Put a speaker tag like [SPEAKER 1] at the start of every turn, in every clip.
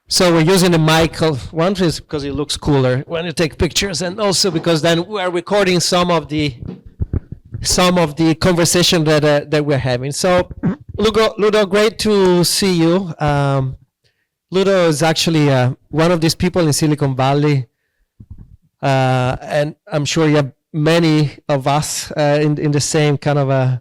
[SPEAKER 1] So we're using the mic. One is because it looks cooler when you take pictures, and also because then we are recording some of the conversation that we're having. So, Ludo, great to see you. Ludo is actually one of these people in Silicon Valley, and I'm sure you have many of us in the same kind of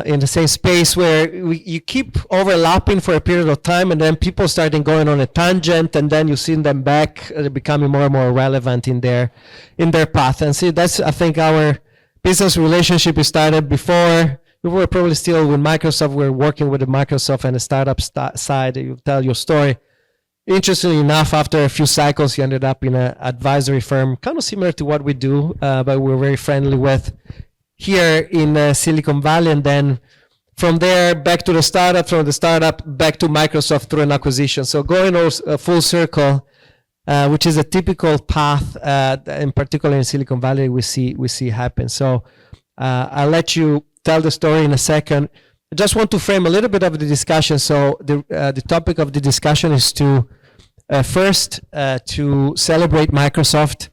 [SPEAKER 1] in the same space where you keep overlapping for a period of time, and then people starting going on a tangent, and then you see them back becoming more and more relevant in their path. And see, that's, I think, our business relationship started before. We were probably still with Microsoft. We were working with the Microsoft and the startup side. You tell your story. Interestingly enough, after a few cycles, you ended up in an advisory firm, kind of similar to what we do, but we're very friendly with here in Silicon Valley. And then from there, back to the startup, from the startup, back to Microsoft through an acquisition. So going full circle, which is a typical path, in particular in Silicon Valley, we see happen. So I'll let you tell the story in a second. I just want to frame a little bit of the discussion. So the topic of the discussion is to first to celebrate Microsoft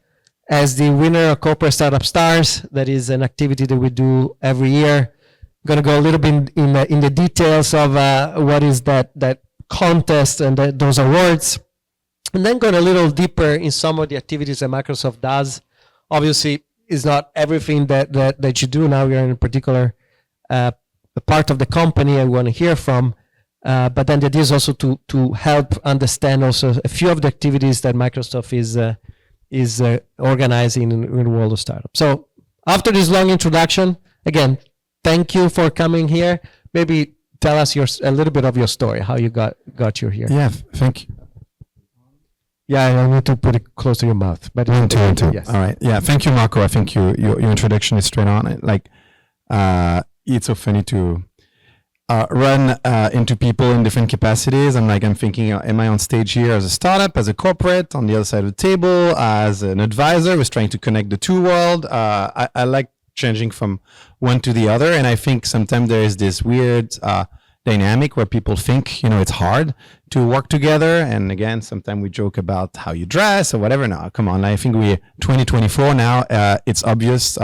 [SPEAKER 1] as the winner of Corporate Startup Stars. That is an activity that we do every year. I'm going to go a little bit in the details of what is that contest and those awards, and then going a little deeper in some of the activities that Microsoft does. Obviously, it's not everything that you do. Now we are in a particular part of the company I want to hear from, but then the idea is also to help understand also a few of the activities that Microsoft is organizing in the world of startups. So after this long introduction, again, thank you for coming here. Maybe tell us a little bit of your story, how you got you here.
[SPEAKER 2] Yeah, thank you.
[SPEAKER 1] Yeah, I need to put it close to your mouth. But
[SPEAKER 2] Two.
[SPEAKER 1] Yes.
[SPEAKER 2] All right. Yeah, thank you, Marco. I think your introduction is straight on. Like, it's so funny to run into people in different capacities. I'm thinking, am I on stage here as a startup, as a corporate, on the other side of the table, as an advisor who's trying to connect the two worlds? I like changing from one to the other, and I think sometimes there is this weird dynamic where people think, it's hard to work together. And again, sometimes we joke about how you dress or whatever. No, come on. I think we're 2024 now. It's obvious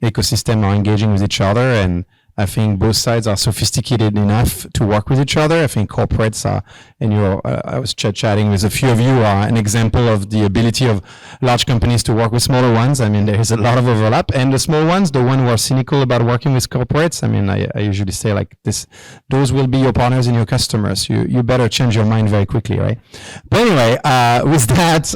[SPEAKER 2] ecosystem are engaging with each other, and I think both sides are sophisticated enough to work with each other. I think corporates are, and I was chatting with a few of you, are an example of the ability of large companies to work with smaller ones. I mean, there is a lot of overlap, and the small ones, the one who are cynical about working with corporates, I mean, I usually say like this, those will be your partners and your customers. You better change your mind very quickly, right? But anyway, with that,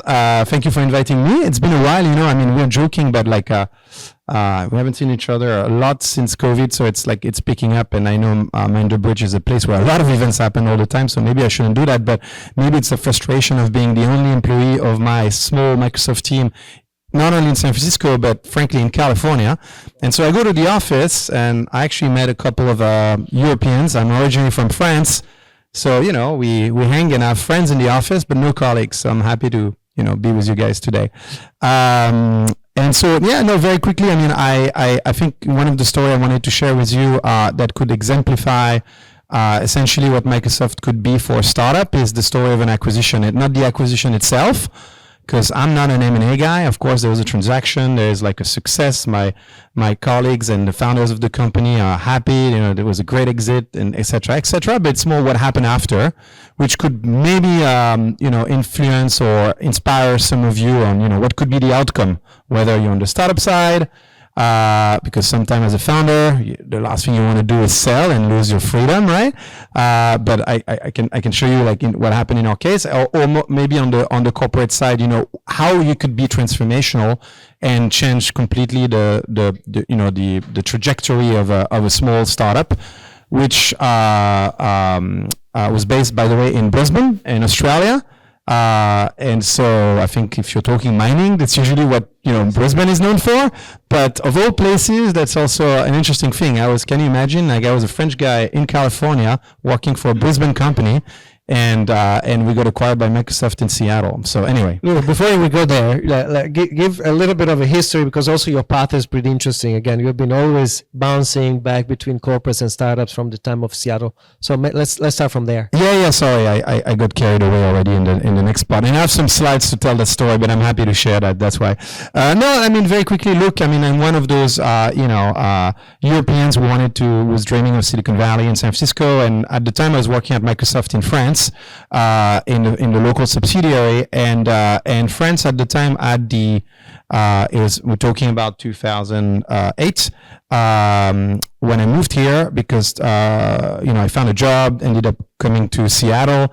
[SPEAKER 2] thank you for inviting me. It's been a while, I mean, we're joking, but like, we haven't seen each other a lot since COVID, so it's picking up. And I know Minder Bridge is a place where a lot of events happen all the time, so maybe I shouldn't do that. But maybe it's a frustration of being the only employee of my small Microsoft team, not only in San Francisco, but frankly in California. And so I go to the office, and I actually met a couple of Europeans. I'm originally from France, so we hang and have friends in the office, but no colleagues. So I'm happy to be with you guys today. And so, very quickly, I mean, I think one of the story I wanted to share with you that could exemplify essentially what Microsoft could be for a startup is the story of an acquisition, and not the acquisition itself, because I'm not an M&A guy. Of course, there was a transaction, there's like a success. My colleagues and the founders of the company are happy, there was a great exit, and et cetera, but it's more what happened after, which could maybe, influence or inspire some of you on, what could be the outcome, whether you're on the startup side, because sometimes as a founder, the last thing you want to do is sell and lose your freedom, right? But I can show you like what happened in our case, or maybe on the corporate side, how you could be transformational and change completely the trajectory of a small startup, which was based, by the way, in Brisbane in Australia. And so I think if you're talking mining, that's usually what Brisbane is known for. But of all places, that's also an interesting thing. Can you imagine? Like, I was a French guy in California working for a Brisbane company, and we got acquired by Microsoft in Seattle. So anyway,
[SPEAKER 1] Look, before we go there, give a little bit of a history, because also your path is pretty interesting. Again, you've been always bouncing back between corporates and startups from the time of Seattle. So let's start from there.
[SPEAKER 2] Yeah. Sorry, I got carried away already in the next part, and I have some slides to tell that story, but I'm happy to share that. That's why. No, I mean, very quickly. Look, I mean, I'm one of those Europeans who was dreaming of Silicon Valley in San Francisco, and at the time I was working at Microsoft in France, in the local subsidiary, and France at the time had we're talking about 2008. When I moved here, because I found a job, ended up coming to Seattle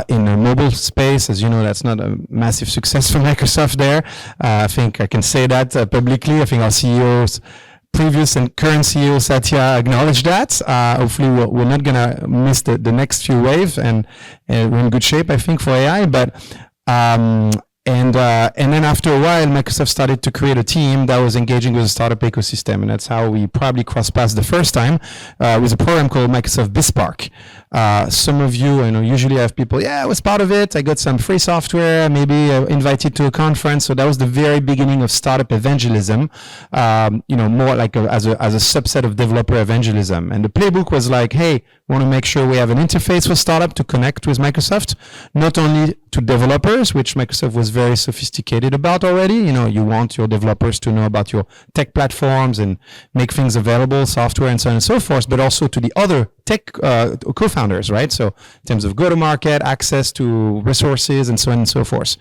[SPEAKER 2] in the mobile space. As you know, that's not a massive success for Microsoft there. I think I can say that publicly. I think our CEOs, previous and current CEO Satya, acknowledge that. Hopefully we're not gonna miss the next few waves, and we're in good shape, I think, for AI. But and then after a while, Microsoft started to create a team that was engaging with the startup ecosystem, and that's how we probably crossed paths the first time with a program called Microsoft BizSpark. Some of you, usually I have people, I was part of it. I got some free software, maybe invited to a conference. So that was the very beginning of startup evangelism, more like as a subset of developer evangelism. And the playbook was like, hey, we want to make sure we have an interface for startup to connect with Microsoft, not only to developers, which Microsoft was very sophisticated about already. You want your developers to know about your tech platforms and make things available, software and so on and so forth, but also to the other tech co-founders, right? So in terms of go-to-market, access to resources, and so on and so forth.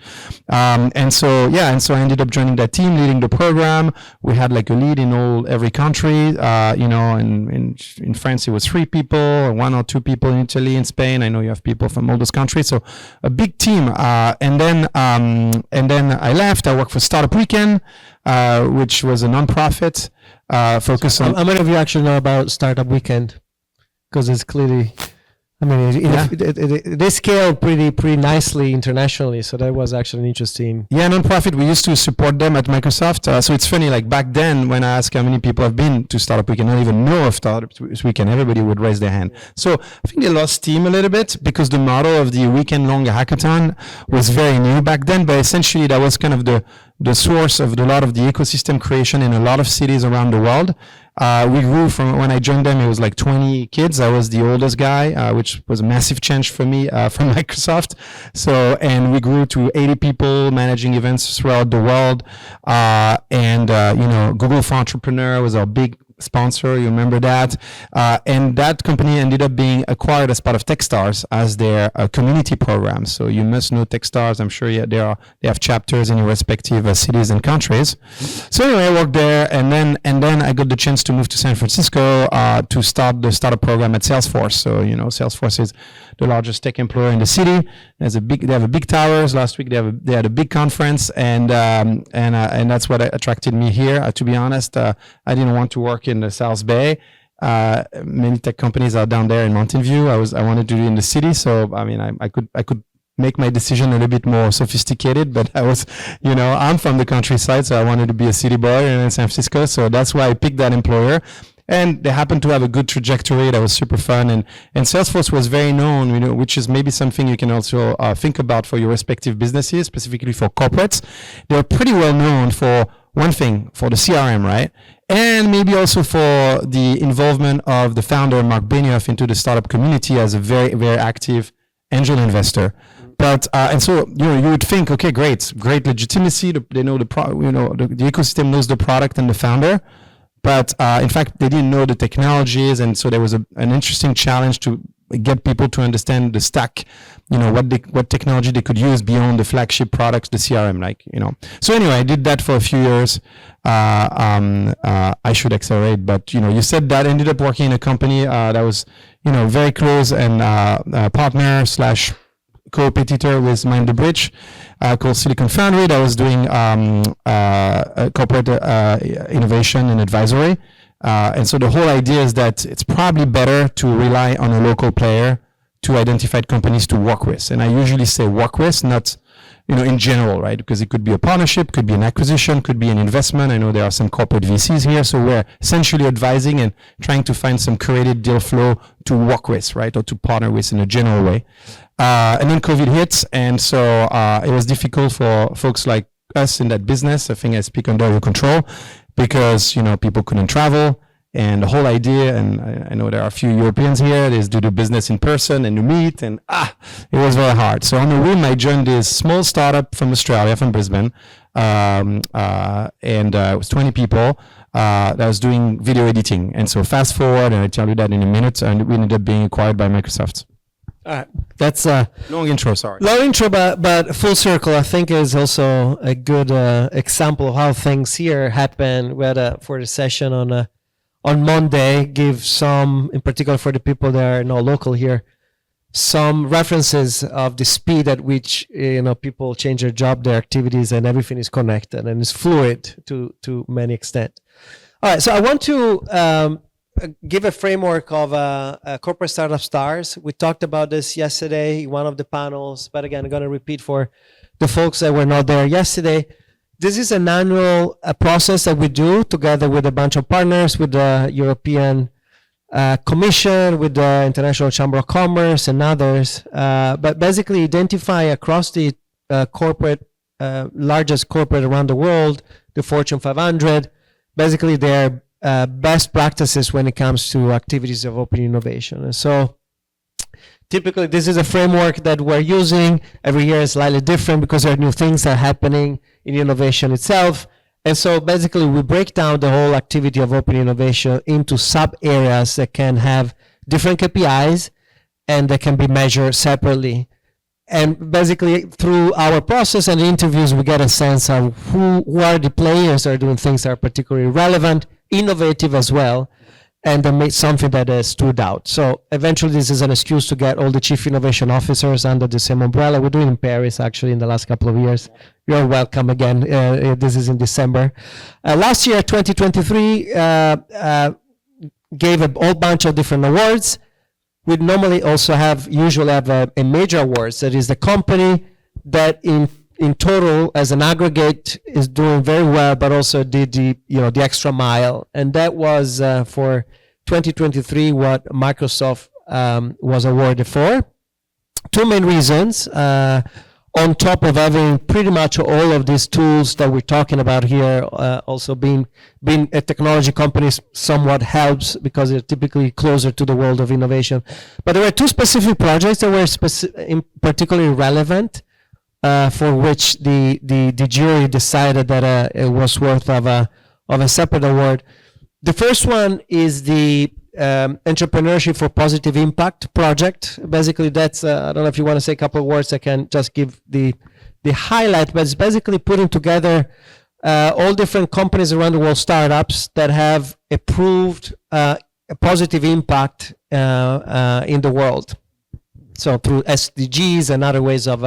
[SPEAKER 2] And so I ended up joining that team, leading the program. We had like a lead in every country. In France it was 3 people, 1 or 2 people in Italy, in Spain. I know you have people from all those countries, so a big team. And then I left. I worked for Startup Weekend, which was a nonprofit focused on.
[SPEAKER 1] How many of you actually know about Startup Weekend? Because it's clearly, they scale pretty nicely internationally. So that was actually an interesting.
[SPEAKER 2] Yeah, nonprofit. We used to support them at Microsoft. So it's funny, like back then when I asked how many people have been to Startup Weekend, not even know of Startup Weekend, everybody would raise their hand. So I think they lost steam a little bit because the model of the weekend-long hackathon was very new back then. But essentially that was kind of the source of a lot of the ecosystem creation in a lot of cities around the world. We grew from, when I joined them, it was like 20 kids. I was the oldest guy, which was a massive change for me from Microsoft. And we grew to 80 people managing events throughout the world. Google for Entrepreneur was our big sponsor, you remember that, and that company ended up being acquired as part of Techstars as their community program. So you must know Techstars. I'm sure they have chapters in your respective cities and countries. So anyway, I worked there, and then I got the chance to move to San Francisco to start the startup program at Salesforce. So Salesforce is the largest tech employer in the city. They have a big towers. Last week they had a big conference, and that's what attracted me here. To be honest, I didn't want to work in the South Bay. Many tech companies are down there in Mountain View. I wanted to do it in the city, so I could make my decision a little bit more sophisticated, but I'm from the countryside, so I wanted to be a city boy in San Francisco. So that's why I picked that employer. And they happened to have a good trajectory that was super fun. And Salesforce was very known, which is maybe something you can also think about for your respective businesses, specifically for corporates. They're pretty well known for one thing, for the CRM, right? And maybe also for the involvement of the founder, Mark Benioff, into the startup community as a very, very active angel investor. But and so you would think, okay, great legitimacy. They know the ecosystem knows the product and the founder. But in fact, they didn't know the technologies, and so there was an interesting challenge to get people to understand the stack, what technology they could use beyond the flagship products, the CRM, So anyway, I did that for a few years. I should accelerate, but you said that. I ended up working in a company that was very close and partner / co-competitor with Mind the Bridge, called Silicon Foundry, that was doing corporate innovation and advisory. And so the whole idea is that it's probably better to rely on a local player to identify companies to work with. And I usually say work with, not in general, right? Because it could be a partnership, could be an acquisition, could be an investment. I know there are some corporate VCs here, so we're essentially advising and trying to find some curated deal flow to work with, right, or to partner with in a general way. And then COVID hits, and so it was difficult for folks like us in that business. I think I speak under your control, because people couldn't travel. And the whole idea, and I know there are a few Europeans here, is to do business in person and to meet, and it was very hard. So on a whim, I joined this small startup from Australia, from Brisbane, and it was 20 people that was doing video editing. And so fast forward, and I'll tell you that in a minute, and we ended up being acquired by Microsoft.
[SPEAKER 1] All right. That's
[SPEAKER 2] long intro, sorry.
[SPEAKER 1] Long intro, but full circle. I think is also a good example of how things here happen. We had for the session on Monday, give some, in particular for the people that are not local here, some references of the speed at which people change their job, their activities, and everything is connected and is fluid to many extent. All right, so I want to give a framework of corporate startup stars. We talked about this yesterday in one of the panels, but again, I'm going to repeat for the folks that were not there yesterday. This is an annual process that we do together with a bunch of partners, with the European Commission, with the International Chamber of Commerce and others, but basically identify across the largest corporate around the world, the Fortune 500, basically their best practices when it comes to activities of open innovation. And so typically, this is a framework that we're using. Every year is slightly different because there are new things that are happening in innovation itself. And so basically, we break down the whole activity of open innovation into sub-areas that can have different KPIs and that can be measured separately. And basically, through our process and interviews, we get a sense of who are the players that are doing things that are particularly relevant, innovative as well, and they made something that stood out. So eventually this is an excuse to get all the chief innovation officers under the same umbrella. We're doing it in Paris actually in the last couple of years. You're welcome again. This is in December. Last year, 2023, gave a whole bunch of different awards. We normally also usually have a major awards. That is the company that in total, as an aggregate, is doing very well, but also did the extra mile, and that was for 2023 what Microsoft was awarded for. Two main reasons. On top of having pretty much all of these tools that we're talking about here, also being a technology company somewhat helps because they're typically closer to the world of innovation. But there were two specific projects that were particularly relevant. For which the jury decided that it was worth of a separate award. The first one is the Entrepreneurship for Positive Impact project. Basically, that's I don't know if you want to say a couple of words. I can just give the highlight, but it's basically putting together all different companies around the world, startups that have approved a positive impact in the world. So through SDGs and other ways of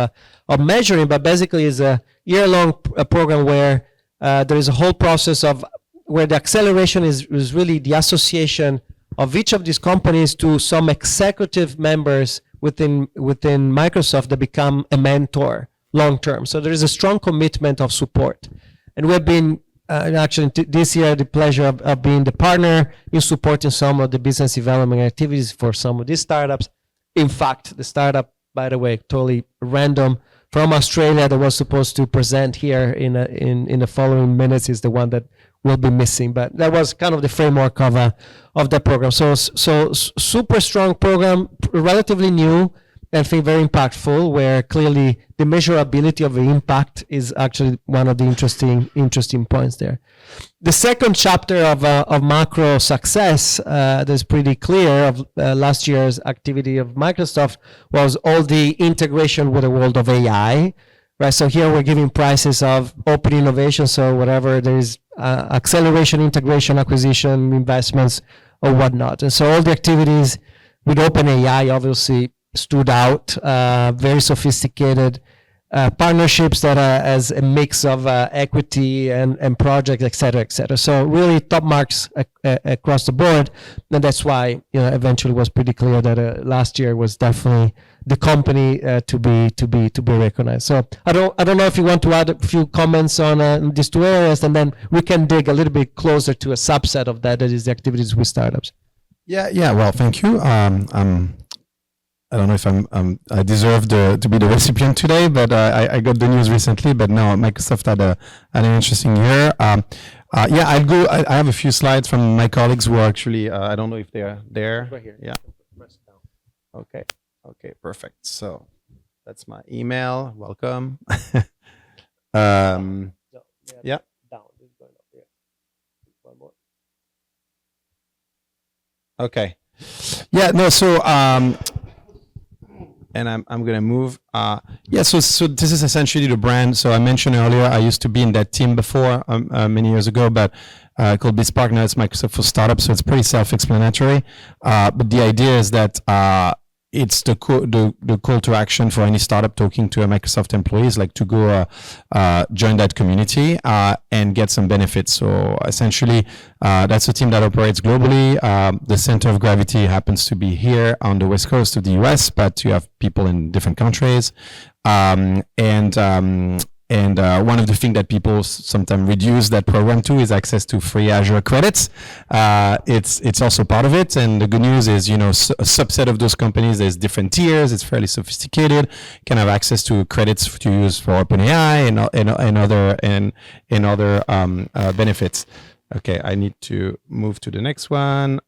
[SPEAKER 1] measuring, but basically is a year-long program where there is a whole process of where the acceleration is really the association of each of these companies to some executive members within Microsoft that become a mentor long-term. So there is a strong commitment of support. And we've been actually this year the pleasure of being the partner in supporting some of the business development activities for some of these startups. In fact, the startup, by the way, totally random, from Australia that was supposed to present here in the following minutes is the one that will be missing. But that was kind of the framework of the program. So super strong program, relatively new, and I think very impactful, where clearly the measurability of the impact is actually one of the interesting points there. The second chapter of macro success that's pretty clear of last year's activity of Microsoft was all the integration with the world of AI, right? So here we're giving prices of open innovation, so whatever there is acceleration, integration, acquisition, investments, or whatnot. And so all the activities with open AI obviously stood out, very sophisticated, partnerships that are as a mix of equity and project, et cetera, et cetera. So really top marks across the board, and that's why eventually was pretty clear that last year was definitely the company to be recognized. So I don't know if you want to add a few comments on these two areas, and then we can dig a little bit closer to a subset of that is the activities with startups.
[SPEAKER 2] Yeah. Well, thank you. I don't know if I deserve to be the recipient today, but I got the news recently. But no, Microsoft had an interesting year. I'll go. I have a few slides from my colleagues who are actually. I don't know if they are there.
[SPEAKER 1] Right here.
[SPEAKER 2] Yeah. Okay. Perfect. So that's my email. Welcome. Yeah.
[SPEAKER 1] Down. It's going up here. One more.
[SPEAKER 2] Okay. Yeah. No. So and I'm gonna move. So this is essentially the brand. So I mentioned earlier, I used to be in that team before many years ago, but called Bespark. Now it's Microsoft for Startups, so it's pretty self-explanatory. But the idea is that it's the call to action for any startup talking to a Microsoft employee is like to go join that community and get some benefits. So essentially, that's a team that operates globally. The center of gravity happens to be here on the west coast of the US, but you have people in different countries. And one of the things that people sometimes reduce that program to is access to free Azure credits. It's also part of it. And the good news is, a subset of those companies, there's different tiers. It's fairly sophisticated. You can have access to credits to use for OpenAI and other benefits. Okay, I need to move to the next one.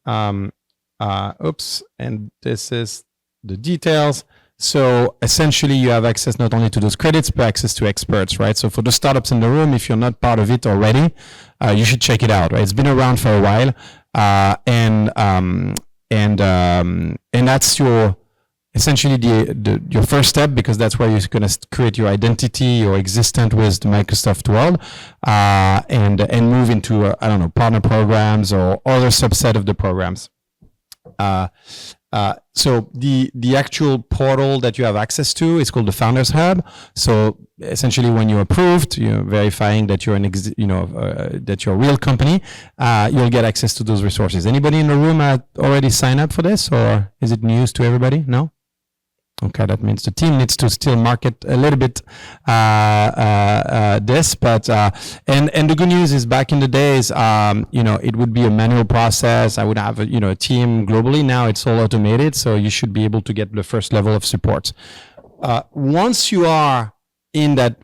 [SPEAKER 2] Oops, and this is the details. So essentially, you have access not only to those credits, but access to experts, right? So for the startups in the room, if you're not part of it already, you should check it out, right? It's been around for a while, and that's your essentially your first step, because that's where you're going to create your identity, your existence with the Microsoft world, and move into partner programs or other subset of the programs. So the actual portal that you have access to is called the Founders Hub. So essentially, when you're approved, you're verifying that you're that you're a real company. You'll get access to those resources. Anybody in the room already signed up for this, or is it news to everybody? No. Okay, that means the team needs to still market a little bit this, but and the good news is back in the days, it would be a manual process. I would have a team globally. Now it's all automated, so you should be able to get the first level of support. Once you are in that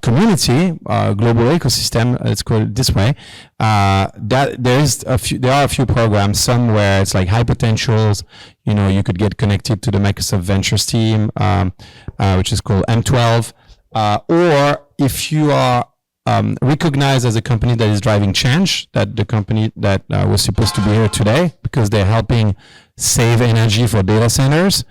[SPEAKER 2] community, global ecosystem, let's call it this way, that there are a few programs. Some where it's like high potentials. You could get connected to the Microsoft Ventures team, which is called M12, or if you are recognized as a company that is driving change, that the company that was supposed to be here today because they're helping save energy for data centers,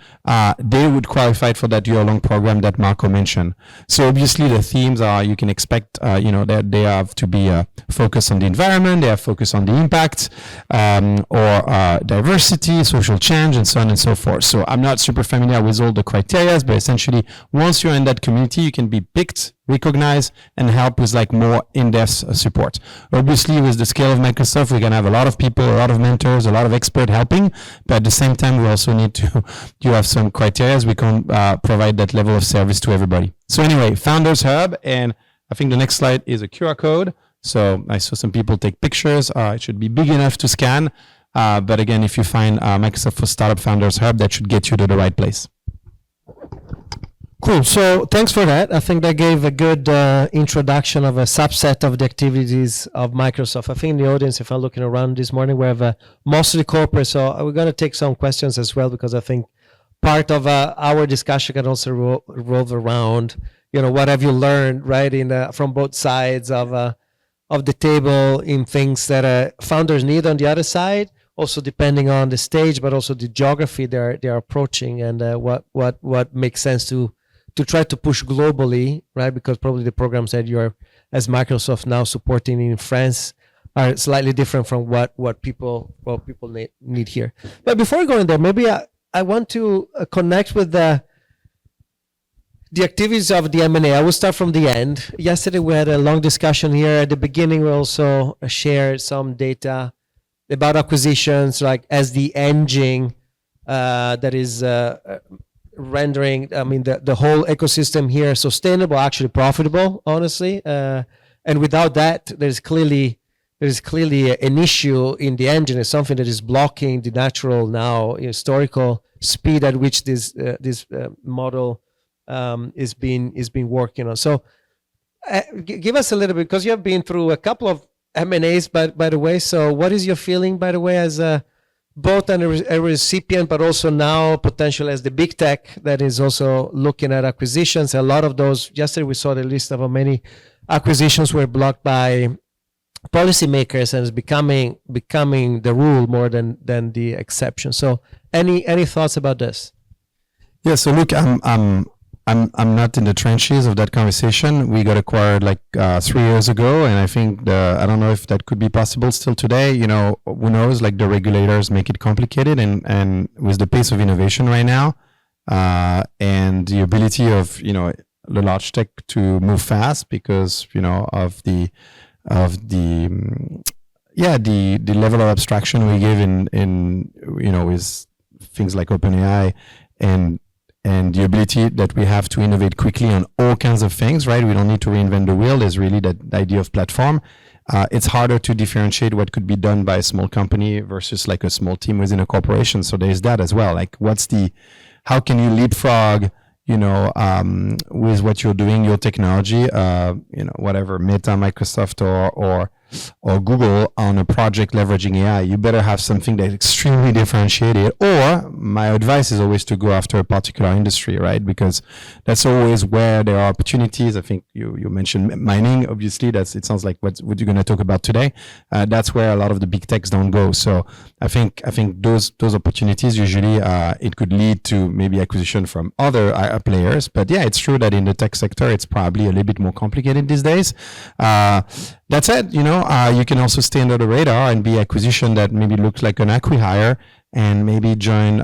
[SPEAKER 2] they would qualify for that year-long program that Marco mentioned. So obviously the themes are, you can expect, that they have to be focused on the environment, they have focused on the impact, or diversity, social change, and so on and so forth. So I'm not super familiar with all the criteria, but essentially once you're in that community, you can be picked, recognized, and help with like more in-depth support. Obviously with the scale of Microsoft, we can have a lot of people, a lot of mentors, a lot of experts helping, but at the same time, we also need to have some criteria. We can provide that level of service to everybody. So anyway, Founders Hub, and I think the next slide is a QR code. So I saw some people take pictures. It should be big enough to scan. But again, if you find Microsoft for Startup Founders Hub, that should get you to the right place.
[SPEAKER 1] Cool. So thanks for that. I think that gave a good introduction of a subset of the activities of Microsoft. I think in the audience, if I'm looking around this morning, we have mostly corporate. So we're going to take some questions as well, because I think part of our discussion can also revolve around, what have you learned, right, from both sides of the table in things that founders need on the other side, also depending on the stage, but also the geography they're approaching, and what makes sense to try to push globally, right? Because probably the programs that you're, as Microsoft now supporting in France, are slightly different from what people need here. But before going there, maybe I want to connect with the the activities of the M&A. I will start from the end. Yesterday we had a long discussion here. At the beginning, we also shared some data about acquisitions, like as the engine that is rendering, I mean, the whole ecosystem here sustainable, actually profitable, honestly. And without that, there's clearly an issue in the engine. It's something that is blocking the natural now historical speed at which this model is being working on. So give us a little bit, because you have been through a couple of M&As, by the way. So what is your feeling, by the way, as both a recipient, but also now potential as the big tech that is also looking at acquisitions? A lot of those, yesterday we saw the list of how many acquisitions were blocked by policymakers, and is becoming the rule more than the exception. So any thoughts about this?
[SPEAKER 2] Yeah, so look, I'm not in the trenches of that conversation. We got acquired like 3 years ago, and I think I don't know if that could be possible still today. You know, who knows? Like the regulators make it complicated, and with the pace of innovation right now, and the ability of the large tech to move fast because of the level of abstraction we give in with things like OpenAI and the ability that we have to innovate quickly on all kinds of things, right? We don't need to reinvent the wheel. There's really that idea of platform. It's harder to differentiate what could be done by a small company versus like a small team within a corporation. So there's that as well. Like how can you leapfrog, with what you're doing, your technology, whatever, Meta, Microsoft or Google on a project leveraging AI, you better have something that's extremely differentiated. Or my advice is always to go after a particular industry, right? Because that's always where there are opportunities. I think you mentioned mining. Obviously, it sounds like what you're going to talk about today. That's where a lot of the big techs don't go. So I think those opportunities usually it could lead to maybe acquisition from other players. But yeah, it's true that in the tech sector, it's probably a little bit more complicated these days. That said, you can also stay under the radar and be acquisition that maybe looks like an acqui-hire, and maybe join,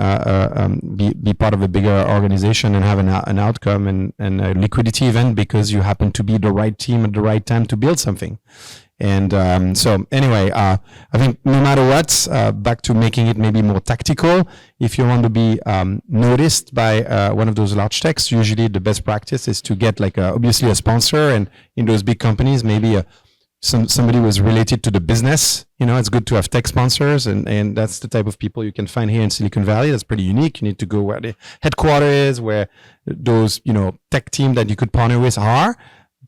[SPEAKER 2] be part of a bigger organization and have an outcome and a liquidity event because you happen to be the right team at the right time to build something. And so anyway, I think no matter what, back to making it maybe more tactical, if you want to be noticed by one of those large techs, usually the best practice is to get like obviously a sponsor, and in those big companies, maybe somebody was related to the business. It's good to have tech sponsors, and that's the type of people you can find here in Silicon Valley. That's pretty unique. You need to go where the headquarters is, where those tech team that you could partner with are.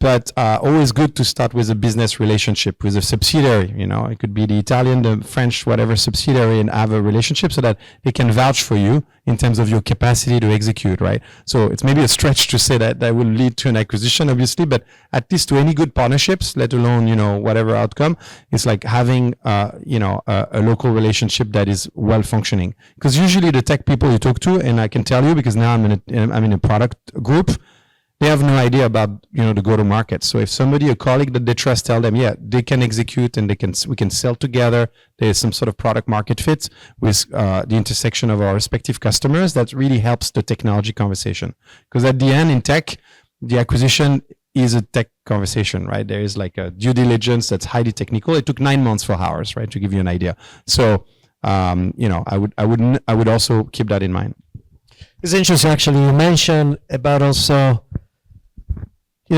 [SPEAKER 2] But always good to start with a business relationship with a subsidiary. It could be the Italian, the French, whatever subsidiary, and have a relationship so that they can vouch for you in terms of your capacity to execute, right? So it's maybe a stretch to say that will lead to an acquisition, obviously, but at least to any good partnerships, let alone whatever outcome, it's like having a local relationship that is well functioning. Because usually the tech people you talk to, and I can tell you because now I'm in a product group, they have no idea about the go-to-market. So if a colleague that they trust, tell them, yeah, they can execute and we can sell together. There's some sort of product market fit with the intersection of our respective customers. That really helps the technology conversation. Because at the end, in tech, the acquisition is a tech conversation, right? There is like a due diligence that's highly technical. It took 9 months for ours, right, to give you an idea. So I would also keep that in mind.
[SPEAKER 1] It's interesting, actually. You mentioned about also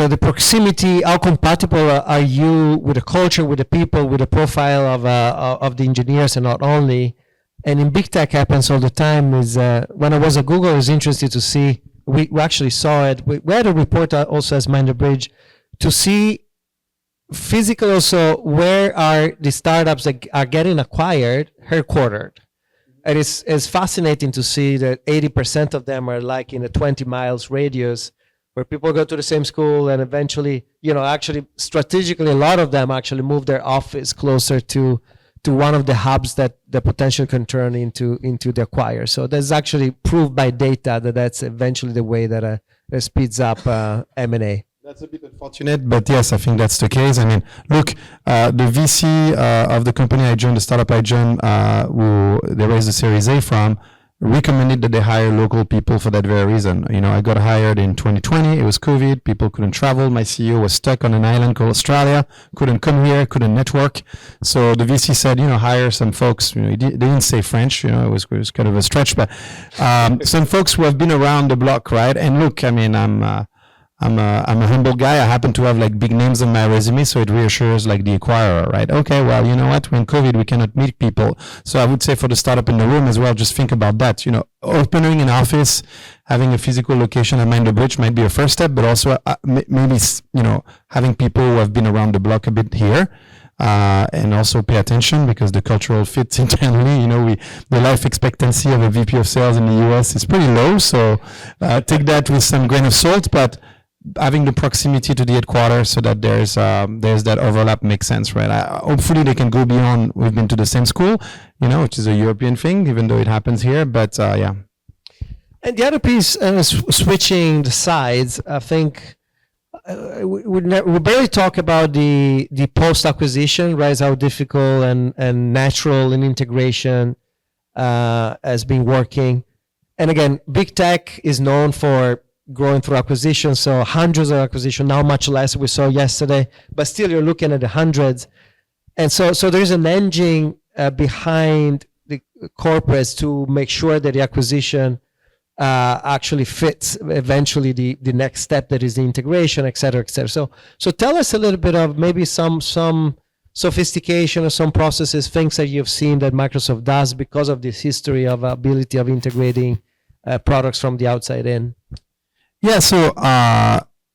[SPEAKER 1] the proximity. How compatible are you with the culture, with the people, with the profile of the engineers, and not only. And in big tech happens all the time. Is when I was at Google, I was interested to see. We actually saw it. We had a report also as Mind the Bridge to see physically also where are the startups that are getting acquired headquartered. And it's fascinating to see that 80% of them are like in a 20 miles radius, where people go to the same school, and eventually, actually strategically, a lot of them actually move their office closer to one of the hubs that the potential can turn into the acquire. So that's actually proved by data that's eventually the way that speeds up M&A.
[SPEAKER 2] That's a bit unfortunate, but yes, I think that's the case. I mean, look, the VC of the company I joined, the startup I joined, who they raised the Series A from, recommended that they hire local people for that very reason. I got hired in 2020. It was COVID. People couldn't travel. My CEO was stuck on an island called Australia. Couldn't come here. Couldn't network. So the VC said, hire some folks. They didn't say French. It was kind of a stretch, but some folks who have been around the block, right? And look, I mean, I'm a humble guy. I happen to have like big names on my resume, so it reassures like the acquirer, right? Okay, well, you know what? When COVID, we cannot meet people. So I would say for the startup in the room as well, just think about that. Opening an office, having a physical location at Mind the Bridge might be a first step, but also maybe, having people who have been around the block a bit here. And also pay attention because the cultural fit internally, the life expectancy of a VP of sales in the US is pretty low. So take that with some grain of salt, but having the proximity to the headquarters so that there's that overlap makes sense, right? Hopefully they can go beyond. We've been to the same school, which is a European thing, even though it happens here. But yeah.
[SPEAKER 1] And the other piece, switching the sides, I think we barely talk about the post-acquisition, right? How difficult and natural an integration has been working. And again, big tech is known for growing through acquisitions, so hundreds of acquisitions, now much less we saw yesterday, but still you're looking at the hundreds. And so there's an engine behind the corporates to make sure that the acquisition actually fits eventually the next step, that is the integration, et cetera, et cetera. So tell us a little bit of maybe some sophistication or some processes, things that you've seen that Microsoft does because of this history of ability of integrating products from the outside in.
[SPEAKER 2] Yeah, so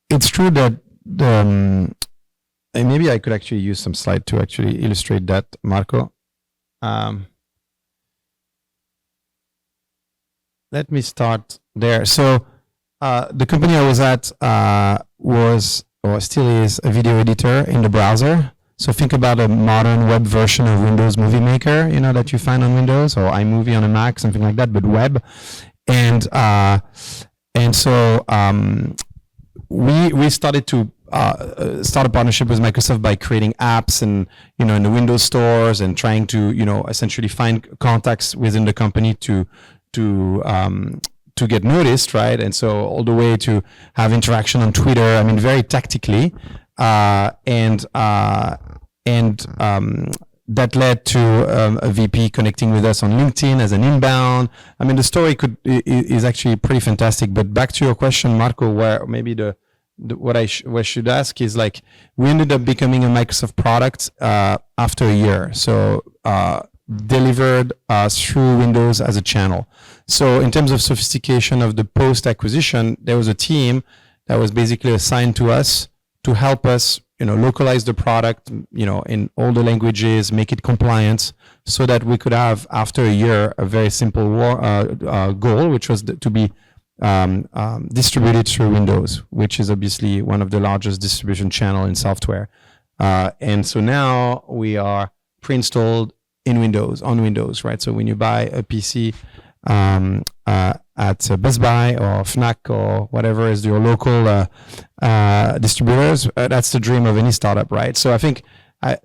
[SPEAKER 2] it's true that and maybe I could actually use some slide to actually illustrate that, Marco. Let me start there. So the company I was at was, or still is, a video editor in the browser. So think about a modern web version of Windows Movie Maker, that you find on Windows, or iMovie on a Mac, something like that, but web. And so we started to start a partnership with Microsoft by creating apps and in the Windows stores and trying to essentially find contacts within the company to get noticed, right? And so all the way to have interaction on Twitter. I mean, very tactically, and that led to a VP connecting with us on LinkedIn as an inbound. I mean, the story is actually pretty fantastic. But back to your question, Marco, where maybe what I should ask is, like, we ended up becoming a Microsoft product after a year. So delivered through Windows as a channel. So in terms of sophistication of the post-acquisition, there was a team that was basically assigned to us to help us localize the product, in all the languages, make it compliant, so that we could have, after a year, a very simple goal, which was to be distributed through Windows, which is obviously one of the largest distribution channel in software. And so now we are pre-installed on Windows, right? So when you buy a PC at Best Buy or Fnac or whatever is your local distributors, that's the dream of any startup, right? So I think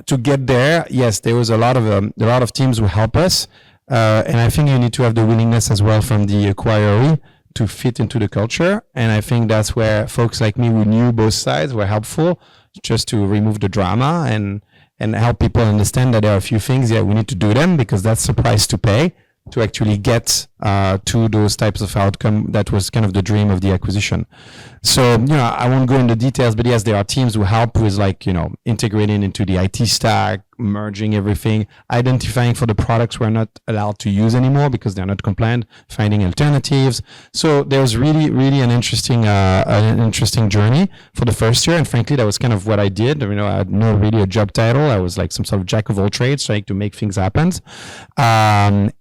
[SPEAKER 2] to get there, yes, there was a lot of teams who help us, and I think you need to have the willingness as well from the acquirer to fit into the culture. And I think that's where folks like me who knew both sides were helpful, just to remove the drama and help people understand that there are a few things, we need to do them because that's the price to pay to actually get to those types of outcome. That was kind of the dream of the acquisition. So, I won't go into details, but yes, there are teams who help with integrating into the IT stack, merging everything, identifying for the products we're not allowed to use anymore because they're not compliant, finding alternatives. So there's really, really an interesting journey for the first year. And frankly, that was kind of what I did. I had no really a job title. I was like some sort of jack of all trades, trying to make things happen. And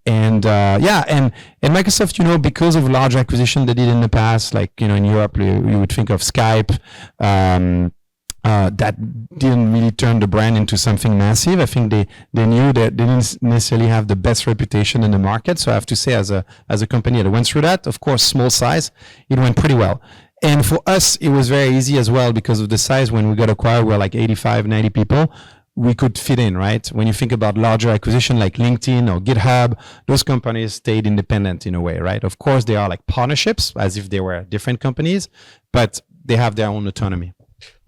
[SPEAKER 2] Microsoft, because of large acquisition they did in the past, like, in Europe, you would think of Skype, that didn't really turn the brand into something massive. I think they knew that they didn't necessarily have the best reputation in the market. So I have to say, as a company that went through that, of course, small size, it went pretty well. And for us, it was very easy as well because of the size. When we got acquired, we were like 85, 90 people. we could fit in, right? When you think about larger acquisition like LinkedIn or GitHub, those companies stayed independent in a way, right? Of course, they are like partnerships as if they were different companies, but they have their own autonomy.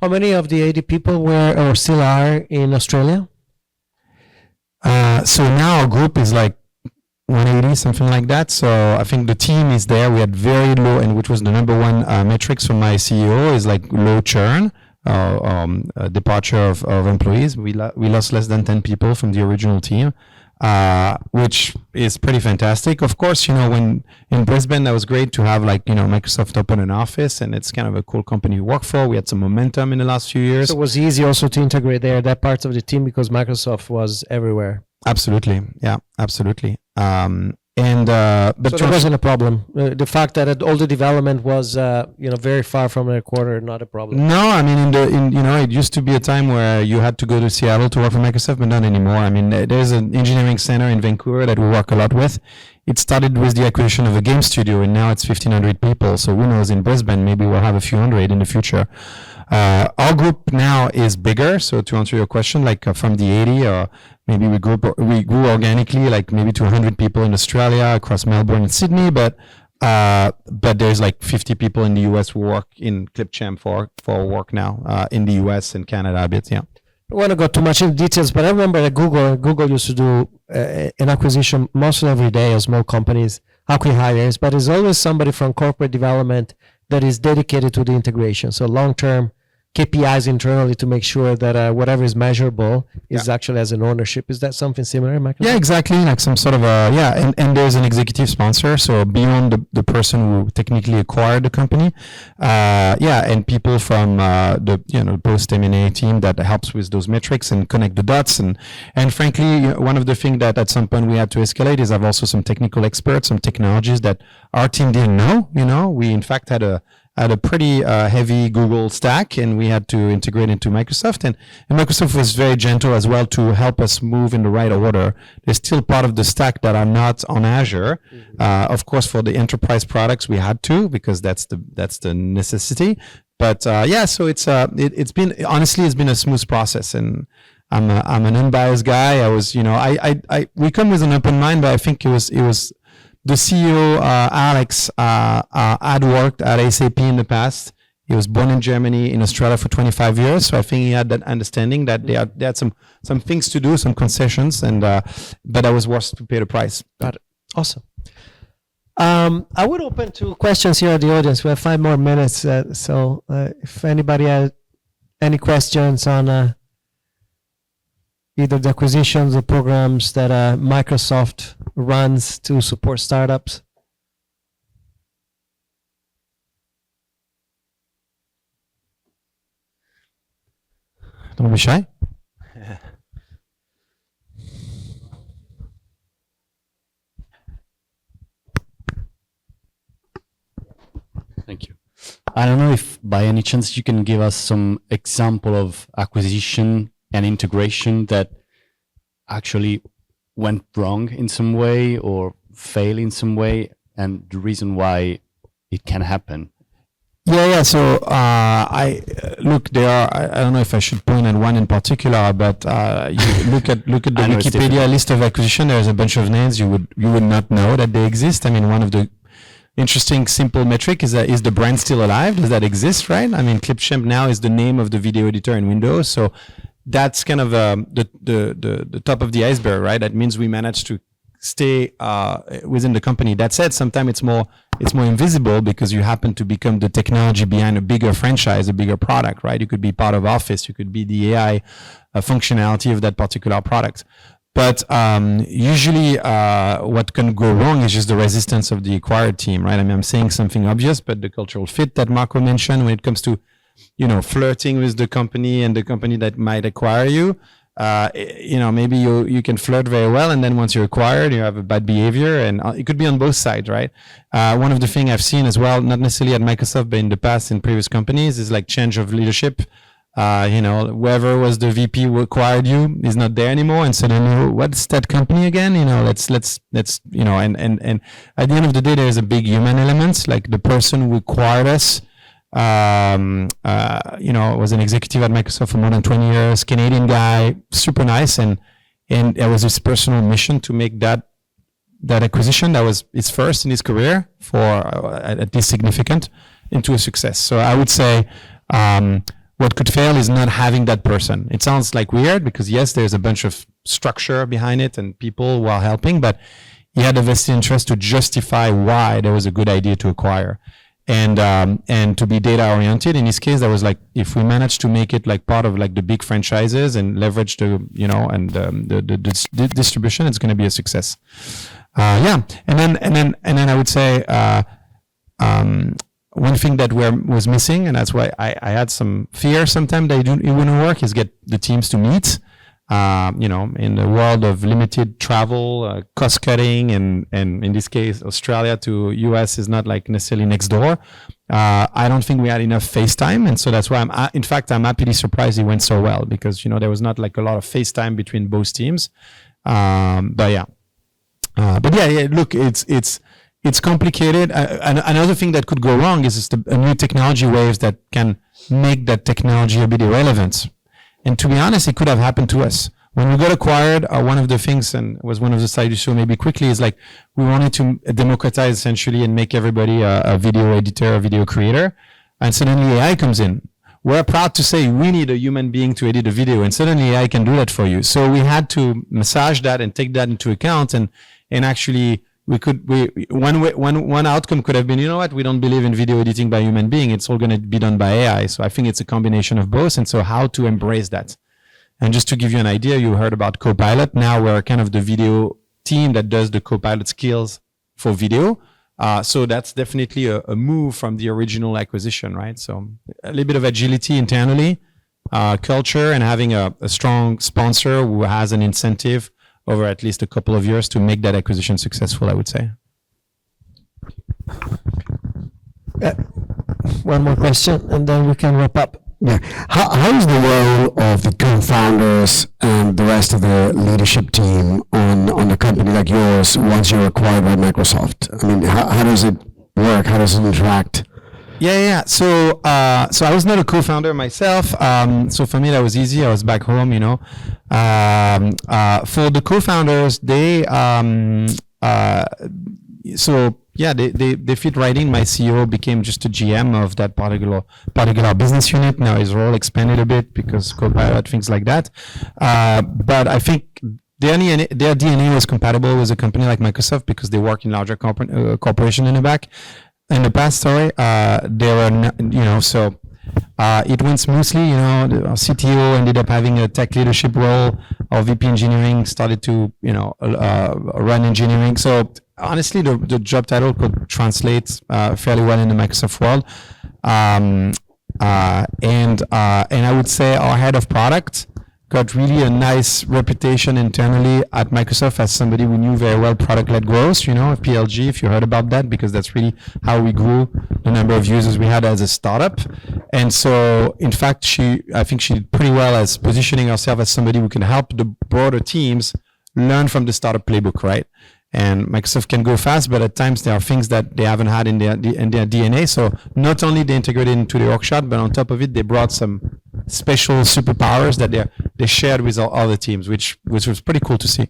[SPEAKER 1] How many of the 80 people were or still are in Australia?
[SPEAKER 2] So now our group is like 180, something like that. So I think the team is there. We had very low, and which was the number one metrics from my CEO is like low churn, departure of employees. We lost less than 10 people from the original team, which is pretty fantastic. Of course, when in Brisbane, that was great to have Microsoft open an office, and it's kind of a cool company to work for. We had some momentum in the last few years.
[SPEAKER 1] So it was easy also to integrate there, that part of the team, because Microsoft was everywhere.
[SPEAKER 2] Absolutely. Yeah, absolutely. But
[SPEAKER 1] so there wasn't a problem. The fact that all the development was, very far from the quarter, not a problem.
[SPEAKER 2] No, I mean, it used to be a time where you had to go to Seattle to work for Microsoft, but not anymore. I mean, there's an engineering center in Vancouver that we work a lot with. It started with the acquisition of a game studio, and now it's 1,500 people. So who knows, in Brisbane, maybe we'll have a few hundred in the future. Our group now is bigger. So to answer your question, from the 80, or maybe we grew organically, like maybe to 100 people in Australia, across Melbourne and Sydney, but there's like 50 people in the US who work in Clipchamp for work now, in the US and Canada a bit, yeah.
[SPEAKER 1] I don't want to go too much into details, but I remember that Google used to do an acquisition mostly every day of small companies, acqui-hires, but there's always somebody from corporate development that is dedicated to the integration. So long-term KPIs internally to make sure that whatever is measurable is actually as an ownership. Is that something similar in Microsoft?
[SPEAKER 2] Yeah, exactly. Like some sort of and there's an executive sponsor. So beyond the person who technically acquired the company, and people from the post M&A team that helps with those metrics and connect the dots. And frankly, one of the things that at some point we had to escalate is have also some technical experts, some technologies that our team didn't know. We in fact had a pretty heavy Google stack, and we had to integrate into Microsoft. And Microsoft was very gentle as well to help us move in the right order. There's still part of the stack that are not on Azure. Of course, for the enterprise products, we had to, because that's the necessity. But so it's been a smooth process, and I'm an unbiased guy. I was, we come with an open mind, but I think it was. The CEO, Alex, had worked at SAP in the past. He was born in Germany, in Australia for 25 years. So I think he had that understanding that they had some things to do, some concessions, but I was worth to pay the price.
[SPEAKER 1] Got it. Awesome. I would open to questions here at the audience. We have 5 more minutes. So if anybody has any questions on either the acquisitions or programs that Microsoft runs to support startups.
[SPEAKER 2] Don't be shy.
[SPEAKER 3] Thank you. I don't know if by any chance you can give us some example of acquisition and integration that actually went wrong in some way or fail in some way, and the reason why it can happen.
[SPEAKER 2] Yeah. So there are. I don't know if I should point at one in particular, but you look at the Wikipedia list of acquisition. There's a bunch of names you would not know that they exist. I mean, one of the interesting simple metric is the brand still alive? Does that exist, right? I mean, Clipchamp now is the name of the video editor in Windows, so that's kind of the top of the iceberg, right? That means we managed to stay within the company. That said, sometimes it's more invisible because you happen to become the technology behind a bigger franchise, a bigger product, right? You could be part of Office, you could be the AI functionality of that particular product. But usually what can go wrong is just the resistance of the acquired team, right? I mean, I'm saying something obvious, but the cultural fit that Marco mentioned when it comes to flirting with the company and the company that might acquire you, maybe you can flirt very well, and then once you're acquired, you have a bad behavior, and it could be on both sides, right? One of the things I've seen as well, not necessarily at Microsoft, but in the past in previous companies, is like change of leadership. Whoever was the VP who acquired you is not there anymore, and suddenly, what's that company again? Let's and at the end of the day, there's a big human element, like the person who acquired us Was an executive at Microsoft for more than 20 years, Canadian guy, super nice. And it was his personal mission to make that acquisition that was his first in his career for at least significant into a success. So I would say what could fail is not having that person. It sounds like weird because yes, there's a bunch of structure behind it and people who are helping, but he had a vested interest to justify why there was a good idea to acquire. And to be data oriented. In this case, that was like, if we manage to make it like part of like the big franchises and leverage the distribution, it's going to be a success. And then I would say, one thing that was missing, and that's why I had some fear sometimes that it wouldn't work, is get the teams to meet. In the world of limited travel, cost cutting, and in this case, Australia to US is not like necessarily next door. I don't think we had enough FaceTime. And so that's why I'm happily surprised it went so well because, there was not like a lot of FaceTime between both teams. Look, it's complicated. Another thing that could go wrong is just a new technology waves that can make that technology a bit irrelevant. And to be honest, it could have happened to us. When we got acquired, one of the things, and was one of the slides you show maybe quickly, is like we wanted to democratize essentially and make everybody a video editor, a video creator. And suddenly AI comes in. We're proud to say we need a human being to edit a video, and suddenly AI can do that for you. So we had to massage that and take that into account. And actually, one outcome could have been, we don't believe in video editing by human being. It's all going to be done by AI. So I think it's a combination of both. And so how to embrace that. And just to give you an idea, you heard about Copilot. Now we're kind of the video team that does the Copilot skills for video. So that's definitely a move from the original acquisition, right? So a little bit of agility internally, culture, and having a strong sponsor who has an incentive over at least a couple of years to make that acquisition successful, I would say.
[SPEAKER 1] One more question, and then we can wrap up.
[SPEAKER 4] Yeah. How is the role of the co-founders and the rest of the leadership team on a company like yours once you're acquired by Microsoft? I mean, how does it work? How does it interact?
[SPEAKER 2] Yeah. So I was not a co-founder myself. So for me, that was easy. I was back home, For the co-founders, they fit right in. My CEO became just a GM of that particular business unit. Now his role expanded a bit because Copilot, things like that. But I think their DNA was compatible with a company like Microsoft because they work in larger corporation in the past, they were, it went smoothly. Our CTO ended up having a tech leadership role. Our VP engineering started to, run engineering. So honestly, the job title could translate fairly well in the Microsoft world. And I would say our head of product got really a nice reputation internally at Microsoft as somebody who knew very well product-led growth, PLG, if you heard about that, because that's really how we grew the number of users we had as a startup. And so, in fact, I think she did pretty well as positioning herself as somebody who can help the broader teams learn from the startup playbook, right? And Microsoft can go fast, but at times there are things that they haven't had in their DNA. So not only they integrated into the org chart, but on top of it, they brought some special superpowers that they shared with all other teams, which was pretty cool to see.